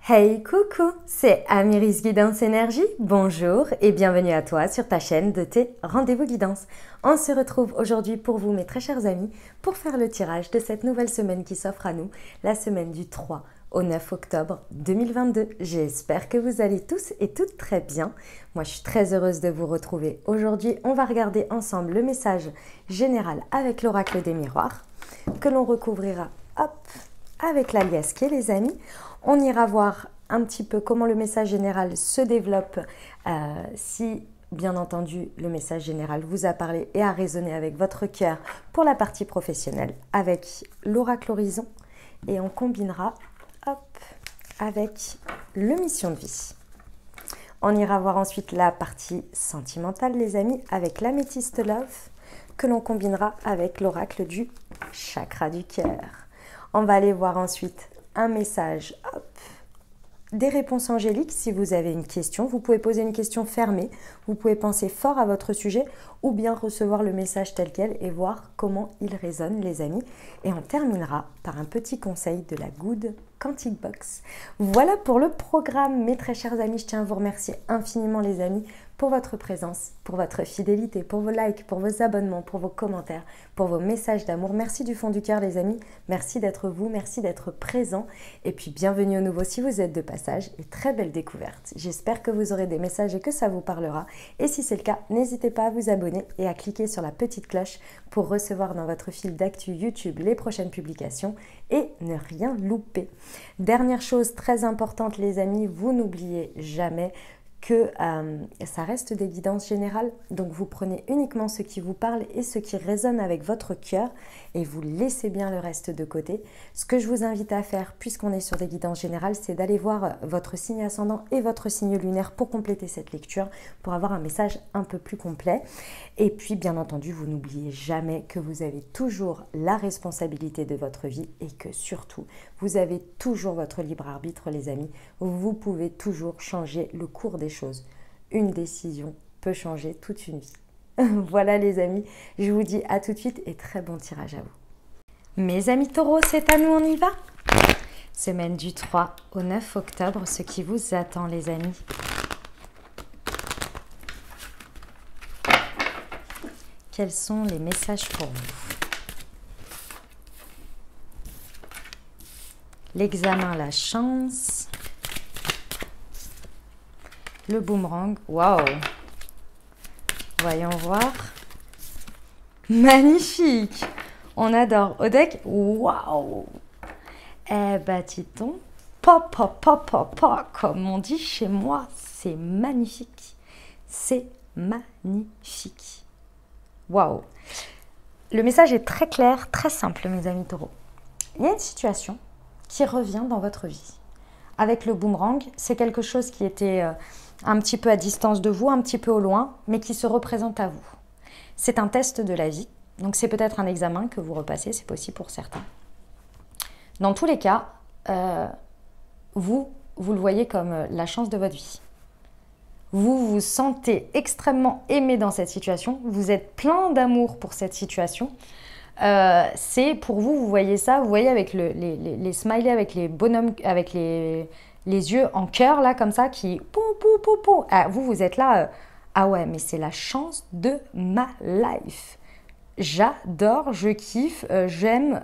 Hey coucou, c'est Amiris Guidance Énergie, bonjour et bienvenue à toi sur ta chaîne de tes rendez-vous guidance. On se retrouve aujourd'hui pour vous mes très chers amis pour faire le tirage de cette nouvelle semaine qui s'offre à nous, la semaine du 3 au 9 octobre 2022. J'espère que vous allez tous et toutes très bien. Moi je suis très heureuse de vous retrouver. Aujourd'hui on va regarder ensemble le message général avec l'oracle des miroirs que l'on recouvrira avec l'alias qui est les amis. On ira voir un petit peu comment le message général se développe si, bien entendu, le message général vous a parlé et a résonné avec votre cœur pour la partie professionnelle avec l'oracle horizon. Et on combinera avec le mission de vie. On ira voir ensuite la partie sentimentale, les amis, avec l'améthyste love que l'on combinera avec l'oracle du chakra du cœur. On va aller voir ensuite un message, des réponses angéliques. Si vous avez une question, vous pouvez poser une question fermée, vous pouvez penser fort à votre sujet ou bien recevoir le message tel quel et voir comment il résonne, les amis. Et on terminera par un petit conseil de la Good Quantic Box. Voilà pour le programme, mes très chers amis. Je tiens à vous remercier infiniment, les amis, pour votre présence, pour votre fidélité, pour vos likes, pour vos abonnements, pour vos commentaires, pour vos messages d'amour. Merci du fond du cœur, les amis. Merci d'être vous, merci d'être présent. Et puis, bienvenue au nouveau si vous êtes de passage et très belle découverte. J'espère que vous aurez des messages et que ça vous parlera. Et si c'est le cas, n'hésitez pas à vous abonner et à cliquer sur la petite cloche pour recevoir dans votre fil d'actu YouTube les prochaines publications et ne rien louper. Dernière chose très importante, les amis, vous n'oubliez jamais que ça reste des guidances générales, donc vous prenez uniquement ce qui vous parle et ce qui résonne avec votre cœur et vous laissez bien le reste de côté. Ce que je vous invite à faire, puisqu'on est sur des guidances générales, c'est d'aller voir votre signe ascendant et votre signe lunaire pour compléter cette lecture, pour avoir un message un peu plus complet. Et puis, bien entendu, vous n'oubliez jamais que vous avez toujours la responsabilité de votre vie et que surtout, vous avez toujours votre libre arbitre, les amis. Vous pouvez toujours changer le cours des choses. Une décision peut changer toute une vie. Voilà, les amis, je vous dis à tout de suite et très bon tirage à vous. Mes amis taureaux, c'est à nous, on y va? Semaine du 3 au 9 octobre, ce qui vous attend, les amis. Quels sont les messages pour vous? L'examen, la chance. Le boomerang, waouh! Voyons voir. Magnifique! On adore. Au deck, waouh! Eh ben, dit-on, pop, pop, pop, pop, pop, comme on dit chez moi, c'est magnifique. C'est magnifique. Waouh! Le message est très clair, très simple, mes amis taureaux. Il y a une situation qui revient dans votre vie. Avec le boomerang, c'est quelque chose qui était un petit peu à distance de vous, un petit peu au loin, mais qui se représente à vous. C'est un test de la vie, donc c'est peut-être un examen que vous repassez, c'est possible pour certains. Dans tous les cas, vous le voyez comme la chance de votre vie. Vous vous sentez extrêmement aimé dans cette situation, vous êtes plein d'amour pour cette situation. C'est pour vous, vous voyez ça, vous voyez avec les smileys, avec les bonhommes, avec les yeux en cœur, là, comme ça, qui... Pou, pou, pou, pou. Ah, vous êtes là, ah ouais, mais c'est la chance de ma life. J'adore, je kiffe, j'aime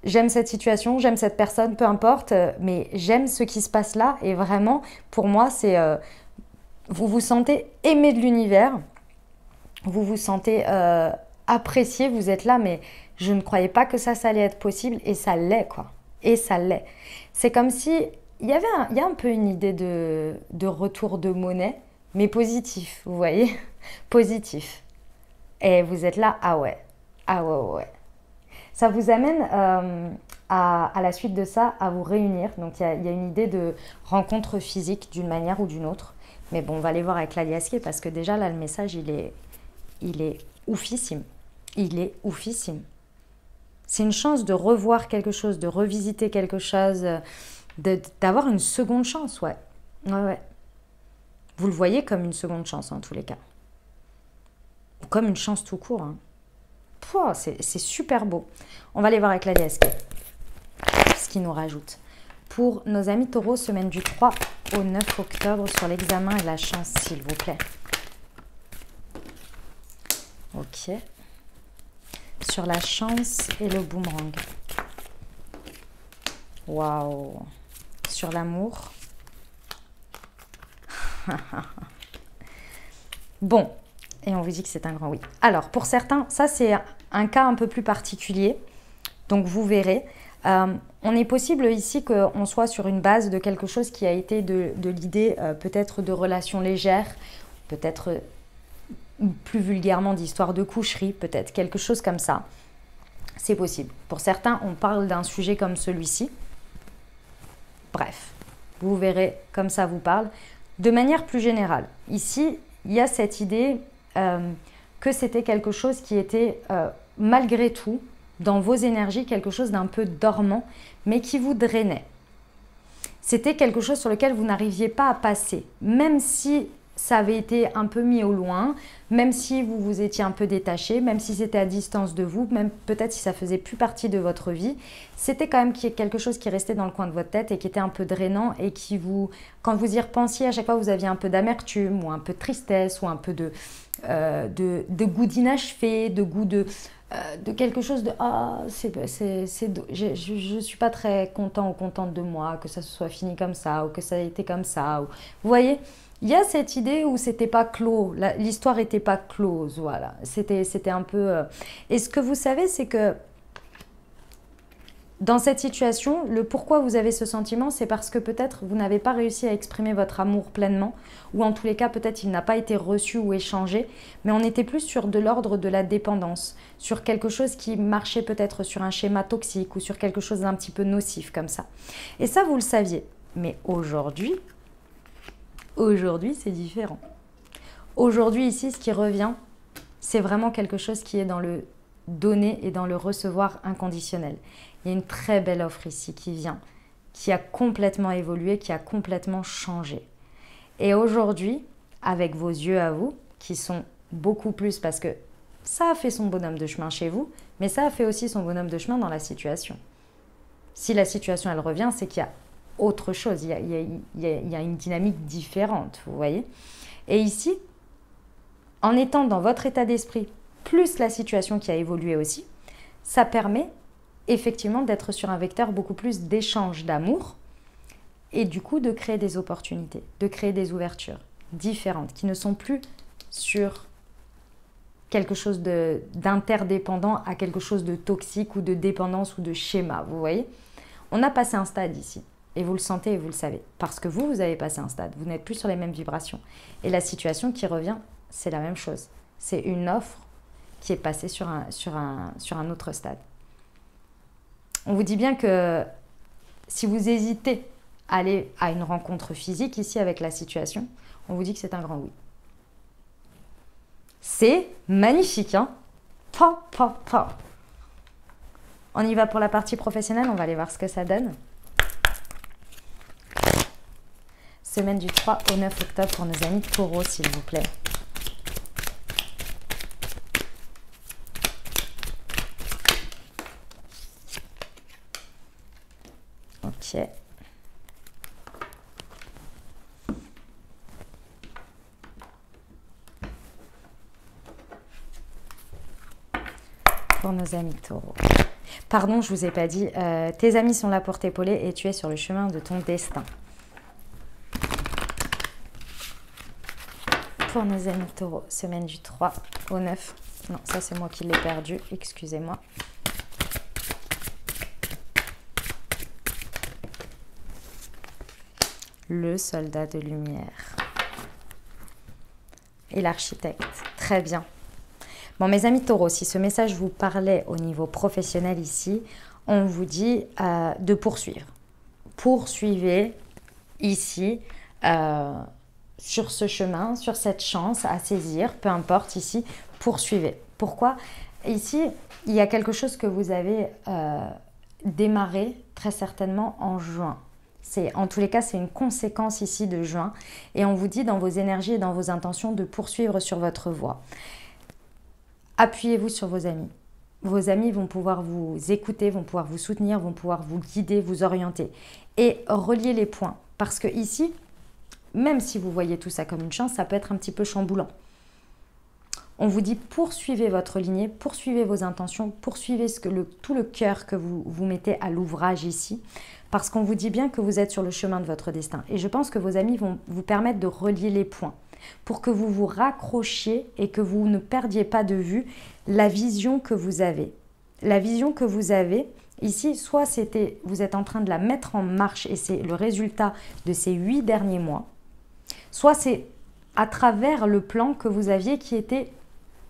cette situation, j'aime cette personne, peu importe, mais j'aime ce qui se passe là. Et vraiment, pour moi, c'est... vous vous sentez aimé de l'univers, vous vous sentez... apprécié, vous êtes là, mais je ne croyais pas que ça allait être possible et ça l'est, quoi. Et ça l'est. C'est comme si il y a un peu une idée de retour de monnaie, mais positif, vous voyez, positif. Et vous êtes là, ah ouais, ouais. Ça vous amène à la suite de ça à vous réunir. Donc il y a une idée de rencontre physique d'une manière ou d'une autre. Mais bon, on va aller voir avec l'aliasqué parce que déjà là, le message, il est oufissime. Il est oufissime. C'est une chance de revoir quelque chose, de revisiter quelque chose, d'avoir une seconde chance, ouais. Ouais. Vous le voyez comme une seconde chance, en tous les cas. Comme une chance tout court. Hein. C'est super beau. On va aller voir avec la déesse. Ce qui nous rajoute. pour nos amis taureaux, semaine du 3 au 9 octobre sur l'examen et la chance, s'il vous plaît. Ok. Sur la chance et le boomerang. Waouh. Sur l'amour. Bon. Et on vous dit que c'est un grand oui. Alors, pour certains, ça c'est un cas un peu plus particulier. Donc, vous verrez. On est possible ici qu'on soit sur une base de quelque chose qui a été de l'idée peut-être de relations légères, peut-être plus vulgairement d'histoire de coucherie, peut-être quelque chose comme ça. C'est possible. Pour certains, on parle d'un sujet comme celui-ci. Bref, vous verrez comme ça vous parle. De manière plus générale, ici, il y a cette idée que c'était quelque chose qui était malgré tout, dans vos énergies, quelque chose d'un peu dormant, mais qui vous drainait. C'était quelque chose sur lequel vous n'arriviez pas à passer, même si ça avait été un peu mis au loin, même si vous vous étiez un peu détaché, même si c'était à distance de vous, même peut-être si ça faisait plus partie de votre vie, c'était quand même quelque chose qui restait dans le coin de votre tête et qui était un peu drainant et qui vous, quand vous y repensiez, à chaque fois vous aviez un peu d'amertume ou un peu de tristesse ou un peu de goût d'inachevé, de goût de quelque chose de je suis pas très content ou contente de moi, que ça se soit fini comme ça ou que ça ait été comme ça. Ou, vous voyez, il y a cette idée où c'était pas clos, l'histoire était pas close, voilà. C'était un peu... Et ce que vous savez, c'est que dans cette situation, le pourquoi vous avez ce sentiment, c'est parce que peut-être vous n'avez pas réussi à exprimer votre amour pleinement, ou en tous les cas, peut-être il n'a pas été reçu ou échangé, mais on était plus sur de l'ordre de la dépendance, sur quelque chose qui marchait peut-être sur un schéma toxique ou sur quelque chose d'un petit peu nocif comme ça. Et ça, vous le saviez. Mais aujourd'hui, c'est différent. Aujourd'hui, ici, ce qui revient, c'est vraiment quelque chose qui est dans le donner et dans le recevoir inconditionnel. Il y a une très belle offre ici qui vient, qui a complètement évolué, qui a complètement changé. Et aujourd'hui, avec vos yeux à vous, qui sont beaucoup plus, parce que ça a fait son bonhomme de chemin chez vous, mais ça a fait aussi son bonhomme de chemin dans la situation. Si la situation, elle revient, c'est qu'il y a autre chose, il y a une dynamique différente, vous voyez. Et ici, en étant dans votre état d'esprit, plus la situation qui a évolué aussi, ça permet effectivement d'être sur un vecteur beaucoup plus d'échange d'amour et du coup de créer des opportunités, de créer des ouvertures différentes qui ne sont plus sur quelque chose d'interdépendant à quelque chose de toxique ou de dépendance ou de schéma, vous voyez. On a passé un stade ici et vous le sentez et vous le savez parce que vous avez passé un stade, vous n'êtes plus sur les mêmes vibrations et la situation qui revient, c'est la même chose. C'est une offre qui est passée sur un autre stade. On vous dit bien que si vous hésitez à aller à une rencontre physique ici avec la situation, on vous dit que c'est un grand oui. C'est magnifique, hein? On y va pour la partie professionnelle, on va aller voir ce que ça donne. Semaine du 3 au 9 octobre pour nos amis taureaux, s'il vous plaît. Ok. Pour nos amis taureaux. Pardon, je vous ai pas dit. Tes amis sont là pour t'épauler et tu es sur le chemin de ton destin. Pour nos amis taureaux, semaine du 3 au 9. Non, ça c'est moi qui l'ai perdu, excusez-moi. Le soldat de lumière. Et l'architecte. Très bien. Bon, mes amis taureaux, si ce message vous parlait au niveau professionnel ici, on vous dit de poursuivre. Poursuivez ici sur ce chemin, sur cette chance à saisir, peu importe ici, poursuivez. Pourquoi? Ici, il y a quelque chose que vous avez démarré très certainement en juin. En tous les cas, c'est une conséquence ici de juin. Et on vous dit dans vos énergies et dans vos intentions de poursuivre sur votre voie. Appuyez-vous sur vos amis. vos amis vont pouvoir vous écouter, vont pouvoir vous soutenir, vont pouvoir vous guider, vous orienter et relier les points. Parce que ici, même si vous voyez tout ça comme une chance, ça peut être un petit peu chamboulant. On vous dit poursuivez votre lignée, poursuivez vos intentions, poursuivez tout le cœur que vous mettez à l'ouvrage ici. Parce qu'on vous dit bien que vous êtes sur le chemin de votre destin. Et je pense que vos amis vont vous permettre de relier les points pour que vous vous raccrochiez et que vous ne perdiez pas de vue la vision que vous avez. La vision que vous avez ici, soit vous êtes en train de la mettre en marche et c'est le résultat de ces 8 derniers mois, soit c'est à travers le plan que vous aviez qui était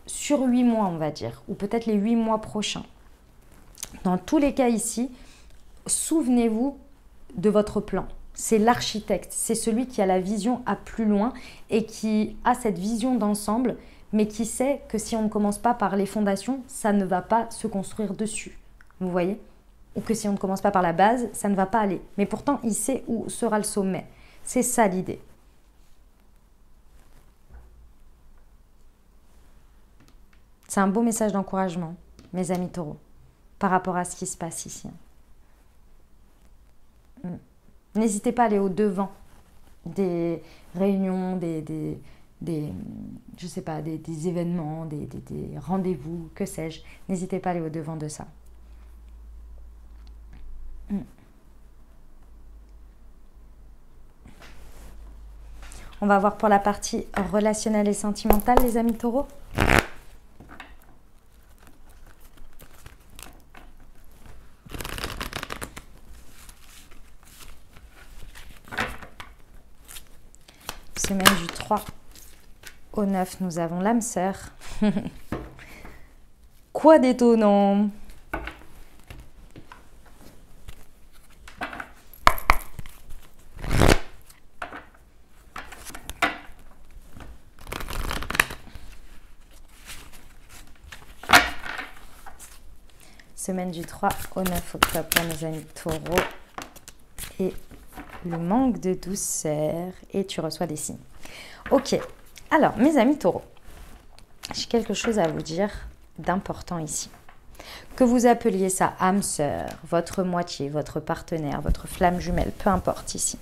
sur 8 mois, on va dire, ou peut-être les 8 mois prochains. Dans tous les cas ici, souvenez-vous de votre plan. C'est l'architecte, c'est celui qui a la vision à plus loin et qui a cette vision d'ensemble, mais qui sait que si on ne commence pas par les fondations, ça ne va pas se construire dessus. Vous voyez? Ou que si on ne commence pas par la base, ça ne va pas aller. Mais pourtant, il sait où sera le sommet. C'est ça l'idée. C'est un beau message d'encouragement, mes amis taureaux, par rapport à ce qui se passe ici. N'hésitez pas à aller au-devant des réunions, je sais pas, des événements, des rendez-vous, que sais-je. N'hésitez pas à aller au-devant de ça. On va voir pour la partie relationnelle et sentimentale, les amis taureaux. Semaine du 3 au 9, nous avons l'âme sœur. Quoi d'étonnant! Semaine du 3 au 9 octobre pour nos amis taureaux. Et le manque de douceur. Et tu reçois des signes. Ok. Alors, mes amis taureaux, j'ai quelque chose à vous dire d'important ici. Que vous appeliez ça âme sœur, votre moitié, votre partenaire, votre flamme jumelle, peu importe ici.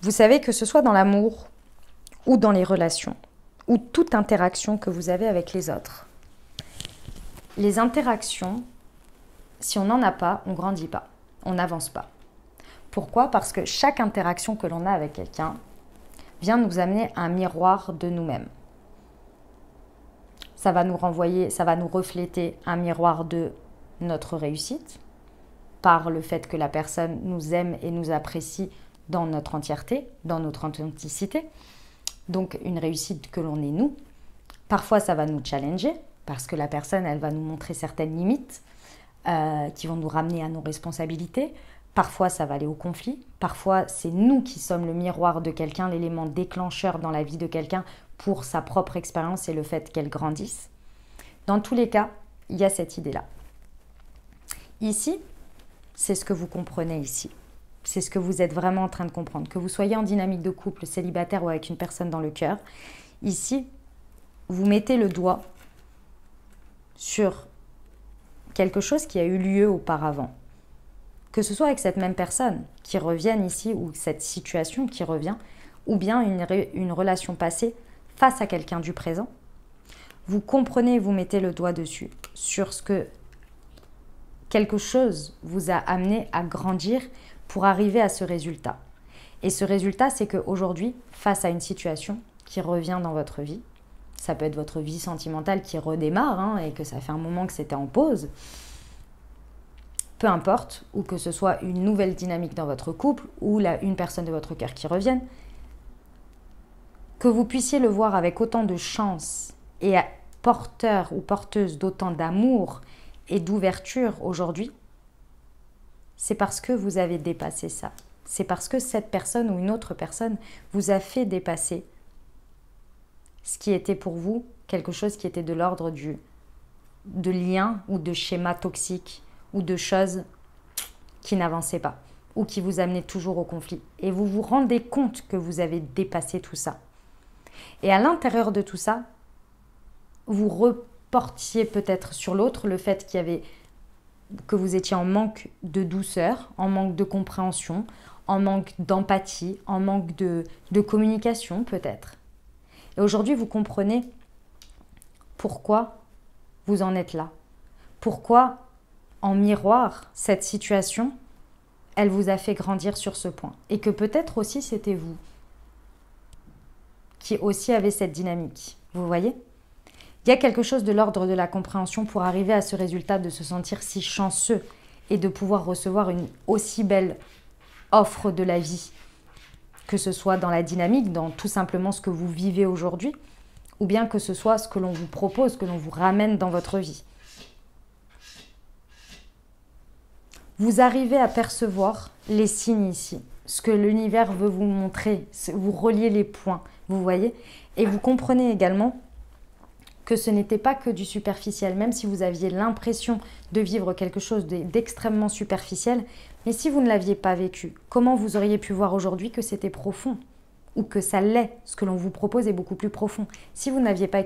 Vous savez que ce soit dans l'amour ou dans les relations, ou toute interaction que vous avez avec les autres. Les interactions, si on n'en a pas, on ne grandit pas, on n'avance pas. Pourquoi? Parce que chaque interaction que l'on a avec quelqu'un vient nous amener un miroir de nous-mêmes. Ça va nous renvoyer, ça va nous refléter un miroir de notre réussite, par le fait que la personne nous aime et nous apprécie dans notre entièreté, dans notre authenticité. Donc une réussite que l'on est nous. Parfois ça va nous challenger, parce que la personne, elle va nous montrer certaines limites qui vont nous ramener à nos responsabilités. Parfois, ça va aller au conflit. Parfois, c'est nous qui sommes le miroir de quelqu'un, l'élément déclencheur dans la vie de quelqu'un pour sa propre expérience et le fait qu'elle grandisse. Dans tous les cas, il y a cette idée-là. Ici, c'est ce que vous comprenez ici. C'est ce que vous êtes vraiment en train de comprendre. Que vous soyez en dynamique de couple, célibataire ou avec une personne dans le cœur, ici, vous mettez le doigt sur quelque chose qui a eu lieu auparavant. Que ce soit avec cette même personne qui revienne ici ou cette situation qui revient, ou bien une relation passée face à quelqu'un du présent, vous comprenez et vous mettez le doigt dessus, sur ce que quelque chose vous a amené à grandir pour arriver à ce résultat. Et ce résultat, c'est qu'aujourd'hui, face à une situation qui revient dans votre vie, ça peut être votre vie sentimentale qui redémarre et que ça fait un moment que c'était en pause. Peu importe, ou que ce soit une nouvelle dynamique dans votre couple ou une personne de votre cœur qui revienne, que vous puissiez le voir avec autant de chance et porteur ou porteuse d'autant d'amour et d'ouverture aujourd'hui, c'est parce que vous avez dépassé ça. C'est parce que cette personne ou une autre personne vous a fait dépasser ce qui était pour vous quelque chose qui était de l'ordre de liens ou de schémas toxiques ou de choses qui n'avançaient pas ou qui vous amenaient toujours au conflit. Et vous vous rendez compte que vous avez dépassé tout ça. Et à l'intérieur de tout ça, vous portiez peut-être sur l'autre le fait que vous étiez en manque de douceur, en manque de compréhension, en manque d'empathie, en manque de communication peut-être. Et aujourd'hui, vous comprenez pourquoi vous en êtes là. Pourquoi, en miroir, cette situation, elle vous a fait grandir sur ce point. Et que peut-être aussi c'était vous qui aussi avez cette dynamique. Vous voyez ? Il y a quelque chose de l'ordre de la compréhension pour arriver à ce résultat de se sentir si chanceux et de pouvoir recevoir une aussi belle offre de la vie, que ce soit dans la dynamique, dans tout simplement ce que vous vivez aujourd'hui, ou bien que ce soit ce que l'on vous propose, que l'on vous ramène dans votre vie. Vous arrivez à percevoir les signes ici, ce que l'univers veut vous montrer, vous reliez les points, vous voyez, et vous comprenez également que ce n'était pas que du superficiel, même si vous aviez l'impression de vivre quelque chose d'extrêmement superficiel, mais si vous ne l'aviez pas vécu, comment vous auriez pu voir aujourd'hui que c'était profond ou que ça l'est, ce que l'on vous propose est beaucoup plus profond, si vous n'aviez pas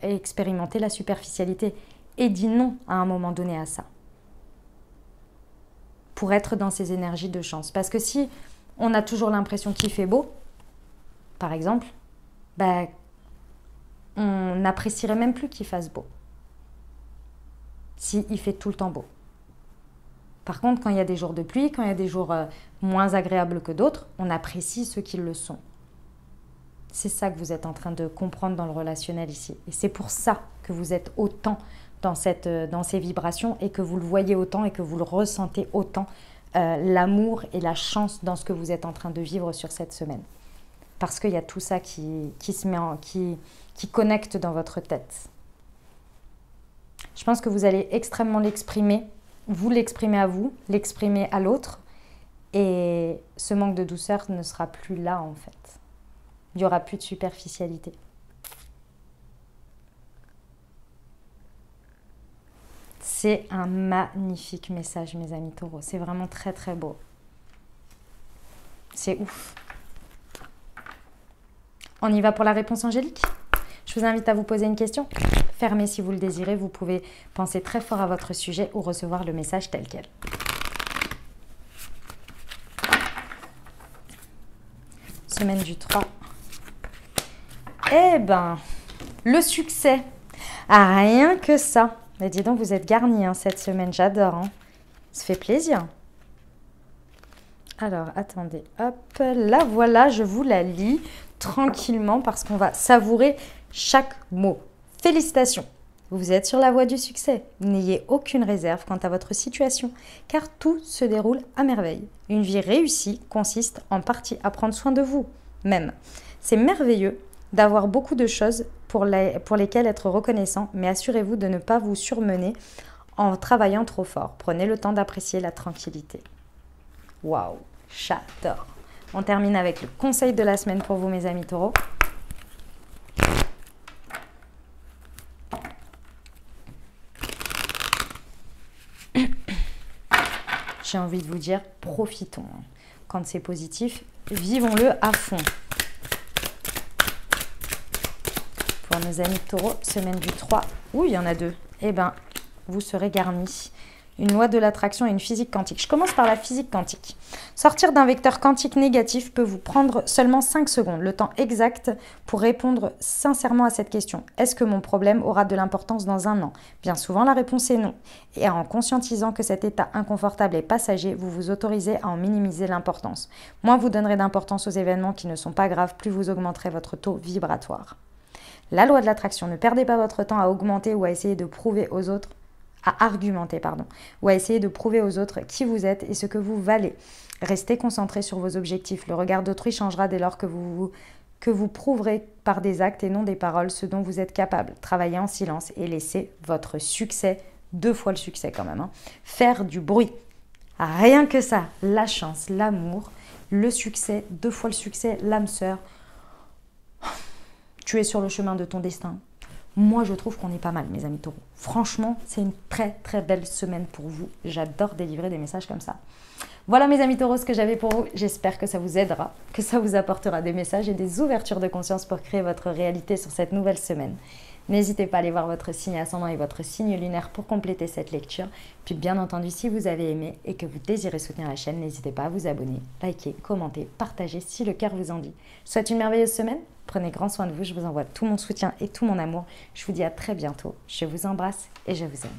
expérimenté la superficialité et dit non à un moment donné à ça, pour être dans ces énergies de chance. Parce que si on a toujours l'impression qu'il fait beau, par exemple, on n'apprécierait même plus qu'il fasse beau, s'il fait tout le temps beau. Par contre, quand il y a des jours de pluie, quand il y a des jours moins agréables que d'autres, on apprécie ceux qui le sont. C'est ça que vous êtes en train de comprendre dans le relationnel ici. Et c'est pour ça que vous êtes autant dans ces vibrations et que vous le voyez autant et que vous le ressentez autant, l'amour et la chance dans ce que vous êtes en train de vivre sur cette semaine. Parce qu'il y a tout ça qui connecte dans votre tête. Je pense que vous allez extrêmement l'exprimer, vous l'exprimer à vous, l'exprimer à l'autre, et ce manque de douceur ne sera plus là en fait. Il n'y aura plus de superficialité. C'est un magnifique message, mes amis taureaux. C'est vraiment très très beau. C'est ouf. On y va pour la réponse angélique ? Je vous invite à vous poser une question. Fermez si vous le désirez. Vous pouvez penser très fort à votre sujet ou recevoir le message tel quel. Semaine du 3. Eh ben, le succès. Ah, rien que ça. Mais dis donc, vous êtes garnis cette semaine. J'adore. Ça fait plaisir. Alors, attendez. Hop, là, voilà. Je vous la lis tranquillement parce qu'on va savourer chaque mot. Félicitations, vous êtes sur la voie du succès. N'ayez aucune réserve quant à votre situation, car tout se déroule à merveille. Une vie réussie consiste en partie à prendre soin de vous même. C'est merveilleux d'avoir beaucoup de choses pour lesquelles être reconnaissant, mais assurez-vous de ne pas vous surmener en travaillant trop fort. Prenez le temps d'apprécier la tranquillité. Waouh, j'adore. On termine avec le conseil de la semaine pour vous, mes amis taureaux. J'ai envie de vous dire, profitons. Quand c'est positif, vivons-le à fond. Pour nos amis taureaux, semaine du 3, il y en a 2. Eh bien, vous serez garnis. Une loi de l'attraction et une physique quantique. Je commence par la physique quantique. Sortir d'un vecteur quantique négatif peut vous prendre seulement 5 secondes, le temps exact pour répondre sincèrement à cette question. Est-ce que mon problème aura de l'importance dans un an? Bien souvent, la réponse est non. Et en conscientisant que cet état inconfortable est passager, vous vous autorisez à en minimiser l'importance. Moins vous donnerez d'importance aux événements qui ne sont pas graves, plus vous augmenterez votre taux vibratoire. La loi de l'attraction, ne perdez pas votre temps à augmenter ou à essayer de prouver aux autres ou à essayer de prouver aux autres qui vous êtes et ce que vous valez. Restez concentré sur vos objectifs. Le regard d'autrui changera dès lors que vous prouverez par des actes et non des paroles ce dont vous êtes capable. Travaillez en silence et laissez votre succès, 2 fois le succès quand même, faire du bruit. Rien que ça, la chance, l'amour, le succès, 2 fois le succès, l'âme sœur. Tu es sur le chemin de ton destin. Moi, je trouve qu'on est pas mal, mes amis taureaux. Franchement, c'est une très, très belle semaine pour vous. J'adore délivrer des messages comme ça. Voilà, mes amis taureaux, ce que j'avais pour vous. J'espère que ça vous aidera, que ça vous apportera des messages et des ouvertures de conscience pour créer votre réalité sur cette nouvelle semaine. N'hésitez pas à aller voir votre signe ascendant et votre signe lunaire pour compléter cette lecture. Puis bien entendu, si vous avez aimé et que vous désirez soutenir la chaîne, n'hésitez pas à vous abonner, liker, commenter, partager si le cœur vous en dit. Je vous souhaite une merveilleuse semaine. Prenez grand soin de vous. Je vous envoie tout mon soutien et tout mon amour. Je vous dis à très bientôt. Je vous embrasse et je vous aime.